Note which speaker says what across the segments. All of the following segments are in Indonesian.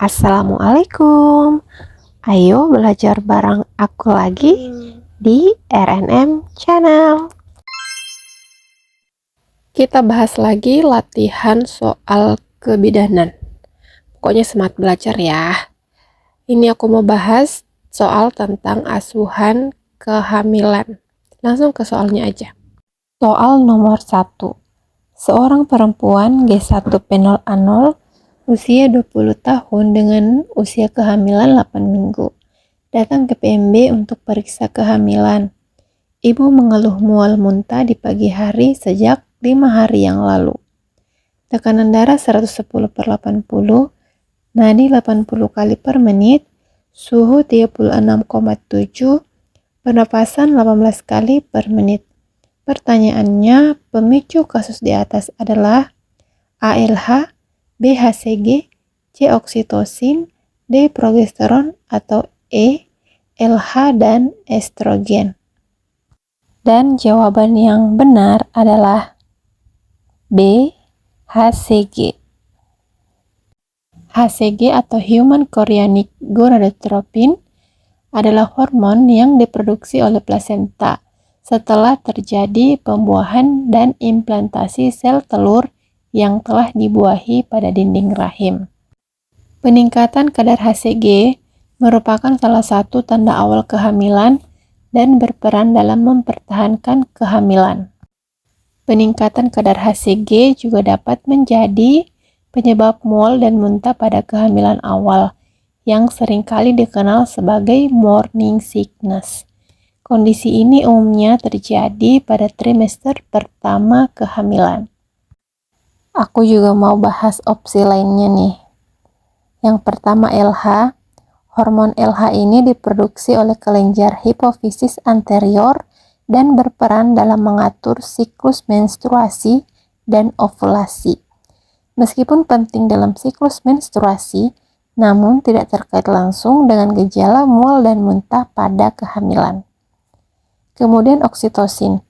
Speaker 1: Assalamualaikum. Ayo belajar bareng aku lagi di RNM Channel. Kita bahas lagi latihan soal kebidanan. Pokoknya semangat belajar ya. Ini aku mau bahas soal tentang asuhan kehamilan. Langsung ke soalnya aja. Soal nomor 1. Seorang perempuan G1 penol A0 usia 20 tahun dengan usia kehamilan 8 minggu. Datang ke PMB untuk periksa kehamilan. Ibu mengeluh mual muntah di pagi hari sejak 5 hari yang lalu. Tekanan darah 110/80, nadi 80 kali per menit, suhu 36,7, pernapasan 18 kali per menit. Pertanyaannya, pemicu kasus di atas adalah ALH, B. HCG, C. Oksitosin, D. Progesteron, atau E. LH dan estrogen. Dan jawaban yang benar adalah B. HCG. HCG atau Human Chorionic Gonadotropin adalah hormon yang diproduksi oleh plasenta setelah terjadi pembuahan dan implantasi sel telur yang telah dibuahi pada dinding rahim. Peningkatan kadar HCG merupakan salah satu tanda awal kehamilan dan berperan dalam mempertahankan kehamilan. Peningkatan kadar HCG juga dapat menjadi penyebab mual dan muntah pada kehamilan awal, yang seringkali dikenal sebagai morning sickness. Kondisi ini umumnya terjadi pada trimester pertama kehamilan. Aku juga mau bahas opsi lainnya nih. Yang pertama LH. Hormon LH ini diproduksi oleh kelenjar hipofisis anterior dan berperan dalam mengatur siklus menstruasi dan ovulasi. Meskipun penting dalam siklus menstruasi, namun tidak terkait langsung dengan gejala mual dan muntah pada kehamilan. Kemudian oksitosin.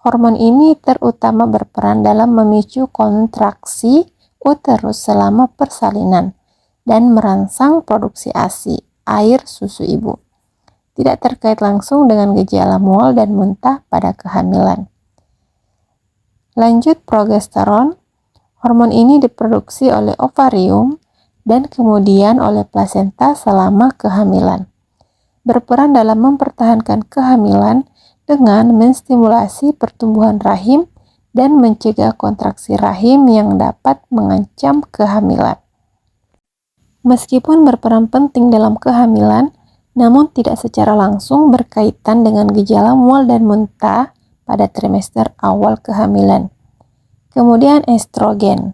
Speaker 1: Hormon ini terutama berperan dalam memicu kontraksi uterus selama persalinan dan merangsang produksi ASI, air susu ibu. Tidak terkait langsung dengan gejala mual dan muntah pada kehamilan. Lanjut progesteron. Hormon ini diproduksi oleh ovarium dan kemudian oleh plasenta selama kehamilan. Berperan dalam mempertahankan kehamilan dengan menstimulasi pertumbuhan rahim dan mencegah kontraksi rahim yang dapat mengancam kehamilan. Meskipun berperan penting dalam kehamilan, namun tidak secara langsung berkaitan dengan gejala mual dan muntah pada trimester awal kehamilan. Kemudian estrogen.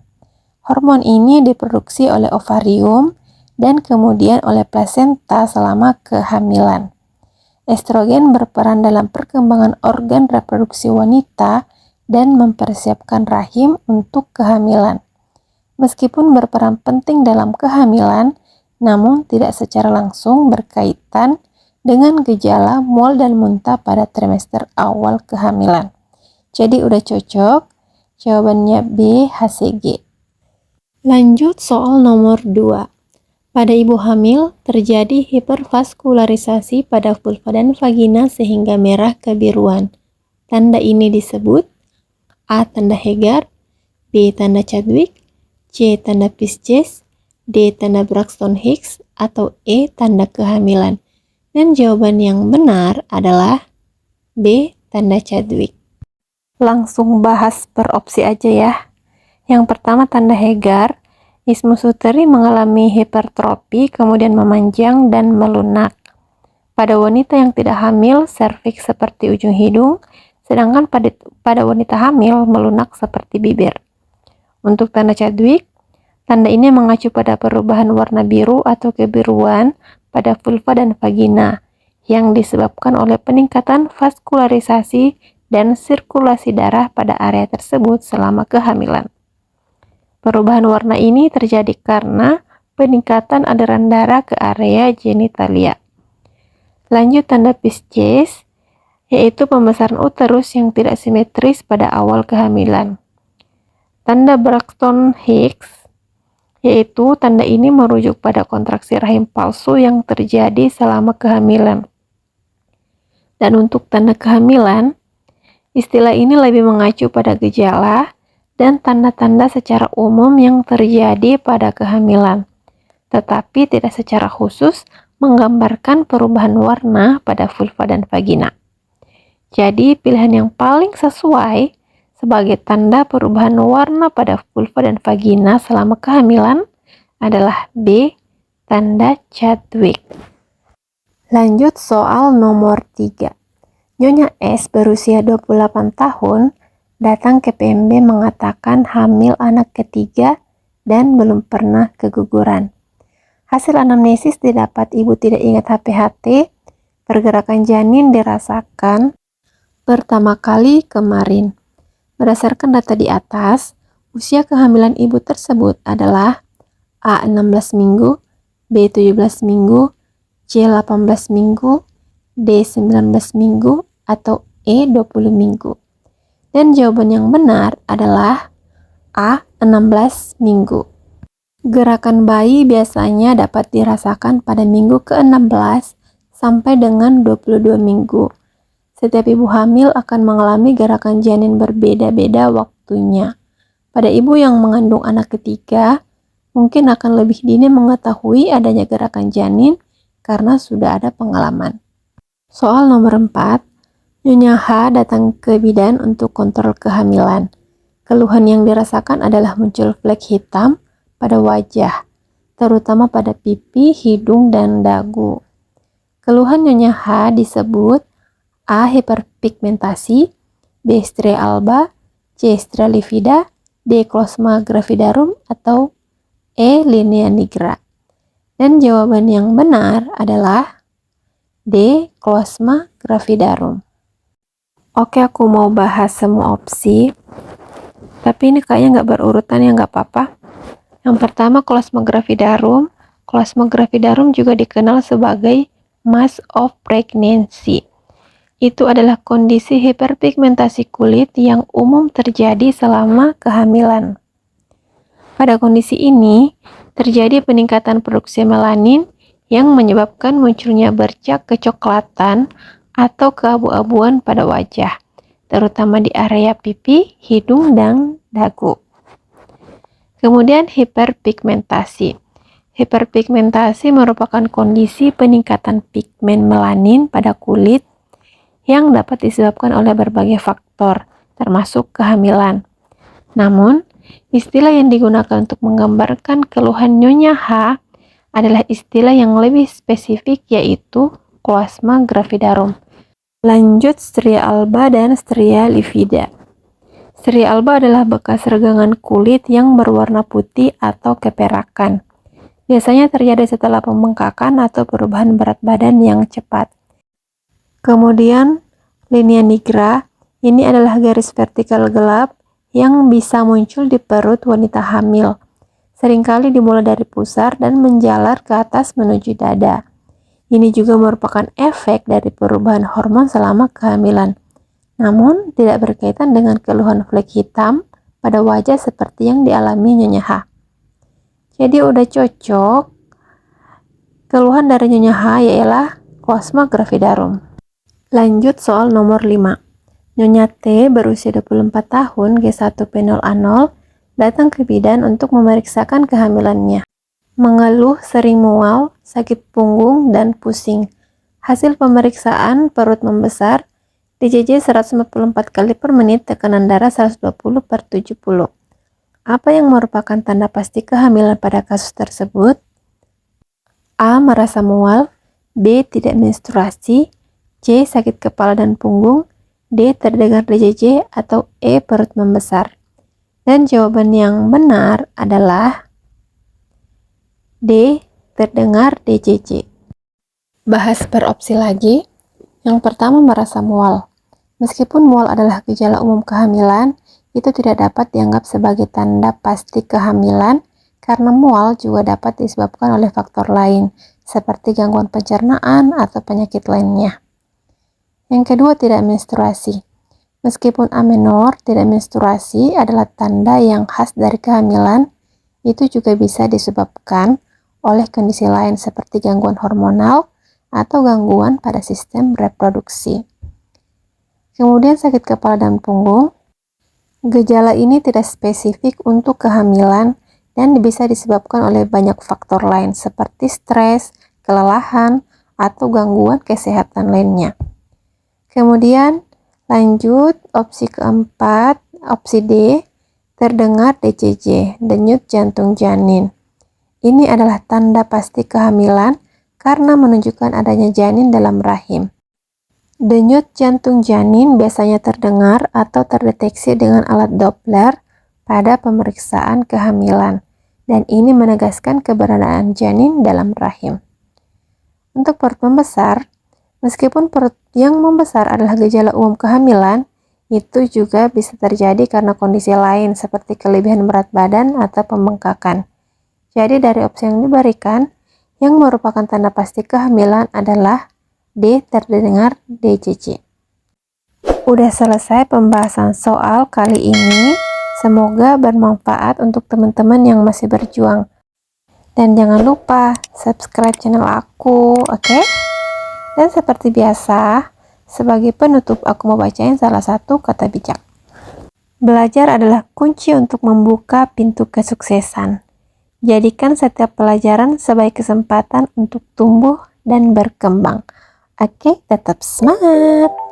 Speaker 1: Hormon ini diproduksi oleh ovarium dan kemudian oleh plasenta selama kehamilan. Estrogen berperan dalam perkembangan organ reproduksi wanita dan mempersiapkan rahim untuk kehamilan. Meskipun berperan penting dalam kehamilan, namun tidak secara langsung berkaitan dengan gejala mual dan muntah pada trimester awal kehamilan. Jadi udah cocok, jawabannya B. HCG. Lanjut soal nomor 2. Pada ibu hamil, terjadi hipervaskularisasi pada vulva dan vagina sehingga merah kebiruan. Tanda ini disebut A. Tanda Hegar, B. Tanda Chadwick, C. Tanda Pisces, D. Tanda Braxton Hicks, atau E. Tanda kehamilan. Dan jawaban yang benar adalah B. Tanda Chadwick. Langsung bahas per opsi aja ya. Yang pertama tanda Hegar. Isthmus uteri mengalami hipertrofi, kemudian memanjang dan melunak. Pada wanita yang tidak hamil, serviks seperti ujung hidung, sedangkan pada wanita hamil melunak seperti bibir. Untuk tanda Chadwick, tanda ini mengacu pada perubahan warna biru atau kebiruan pada vulva dan vagina yang disebabkan oleh peningkatan vaskularisasi dan sirkulasi darah pada area tersebut selama kehamilan. Perubahan warna ini terjadi karena peningkatan aliran darah ke area genitalia. Lanjut tanda Pisces, yaitu pembesaran uterus yang tidak simetris pada awal kehamilan. Tanda Braxton Hicks, yaitu tanda ini merujuk pada kontraksi rahim palsu yang terjadi selama kehamilan. Dan untuk tanda kehamilan, istilah ini lebih mengacu pada gejala dan tanda-tanda secara umum yang terjadi pada kehamilan, tetapi tidak secara khusus menggambarkan perubahan warna pada vulva dan vagina. Jadi, pilihan yang paling sesuai sebagai tanda perubahan warna pada vulva dan vagina selama kehamilan adalah B, tanda Chadwick. Lanjut soal nomor 3. Nyonya S berusia 28 tahun datang ke PMB mengatakan hamil anak ketiga dan belum pernah keguguran. Hasil anamnesis didapat ibu tidak ingat HPHT, pergerakan janin dirasakan pertama kali kemarin. Berdasarkan data di atas, usia kehamilan ibu tersebut adalah A 16 minggu, B 17 minggu, C 18 minggu, D 19 minggu, atau E 20 minggu. Dan jawaban yang benar adalah A 16 minggu. Gerakan bayi biasanya dapat dirasakan pada minggu ke-16 sampai dengan 22 minggu. Setiap ibu hamil akan mengalami gerakan janin berbeda-beda waktunya. Pada ibu yang mengandung anak ketiga, mungkin akan lebih dini mengetahui adanya gerakan janin karena sudah ada pengalaman. Soal nomor 4, Nyonya H datang ke bidan untuk kontrol kehamilan. Keluhan yang dirasakan adalah muncul flek hitam pada wajah, terutama pada pipi, hidung, dan dagu. Keluhan Nyonya H disebut A. Hiperpigmentasi, B. Stria alba, C. Stria livida, D. Chloasma gravidarum, atau E. Linea nigra. Dan jawaban yang benar adalah D. Chloasma gravidarum. Oke, aku mau bahas semua opsi, tapi ini kayaknya nggak berurutan ya, nggak apa-apa. Yang pertama, Chloasma gravidarum. Chloasma gravidarum juga dikenal sebagai mass of pregnancy. Itu adalah kondisi hiperpigmentasi kulit yang umum terjadi selama kehamilan. Pada kondisi ini, terjadi peningkatan produksi melanin yang menyebabkan munculnya bercak kecoklatan atau keabu-abuan pada wajah, terutama di area pipi, hidung, dan dagu. Kemudian hiperpigmentasi. Hiperpigmentasi merupakan kondisi peningkatan pigmen melanin pada kulit yang dapat disebabkan oleh berbagai faktor, termasuk kehamilan. Namun, istilah yang digunakan untuk menggambarkan keluhan Nyonya H adalah istilah yang lebih spesifik, yaitu Chloasma gravidarum. Lanjut, Stria alba dan Stria livida. Stria alba adalah bekas regangan kulit yang berwarna putih atau keperakan. Biasanya terjadi setelah pembengkakan atau perubahan berat badan yang cepat. Kemudian, linea nigra, ini adalah garis vertikal gelap yang bisa muncul di perut wanita hamil. Seringkali dimulai dari pusar dan menjalar ke atas menuju dada. Ini juga merupakan efek dari perubahan hormon selama kehamilan. Namun, tidak berkaitan dengan keluhan flek hitam pada wajah seperti yang dialami Nyonya H. Jadi udah cocok. Keluhan dari Nyonya H ialah Chloasma gravidarum. Lanjut soal nomor 5. Nyonya T berusia 24 tahun, G1 penol A0, datang ke bidan untuk memeriksakan kehamilannya. Mengeluh sering mual, sakit punggung, dan pusing. Hasil pemeriksaan perut membesar, DJJ 144 kali per menit, tekanan darah 120/70. Apa yang merupakan tanda pasti kehamilan pada kasus tersebut? A. Merasa mual, B. Tidak menstruasi, C. Sakit kepala dan punggung, D. Terdengar DJJ, atau E. Perut membesar. Dan jawaban yang benar adalah D. Terdengar DJJ. Bahas per opsi lagi. Yang pertama, merasa mual. Meskipun mual adalah gejala umum kehamilan, itu tidak dapat dianggap sebagai tanda pasti kehamilan karena mual juga dapat disebabkan oleh faktor lain, seperti gangguan pencernaan atau penyakit lainnya. Yang kedua, tidak menstruasi. Meskipun A menor, tidak menstruasi adalah tanda yang khas dari kehamilan itu juga bisa disebabkan oleh kondisi lain seperti gangguan hormonal atau gangguan pada sistem reproduksi. Kemudian sakit kepala dan punggung. Gejala ini tidak spesifik untuk kehamilan dan bisa disebabkan oleh banyak faktor lain seperti stres, kelelahan, atau gangguan kesehatan lainnya. Kemudian lanjut opsi keempat, opsi D, terdengar DJJ, denyut jantung janin. Ini adalah tanda pasti kehamilan karena menunjukkan adanya janin dalam rahim. Denyut jantung janin biasanya terdengar atau terdeteksi dengan alat Doppler pada pemeriksaan kehamilan, dan ini menegaskan keberadaan janin dalam rahim. Untuk perut membesar, meskipun perut yang membesar adalah gejala umum kehamilan, itu juga bisa terjadi karena kondisi lain seperti kelebihan berat badan atau pembengkakan. Jadi dari opsi yang diberikan, yang merupakan tanda pasti kehamilan adalah D, terdengar DJJ. Udah selesai pembahasan soal kali ini. Semoga bermanfaat untuk teman-teman yang masih berjuang. Dan jangan lupa subscribe channel aku, oke? Dan seperti biasa, sebagai penutup aku mau bacain salah satu kata bijak. Belajar adalah kunci untuk membuka pintu kesuksesan. Jadikan setiap pelajaran sebagai kesempatan untuk tumbuh dan berkembang. Oke, tetap semangat!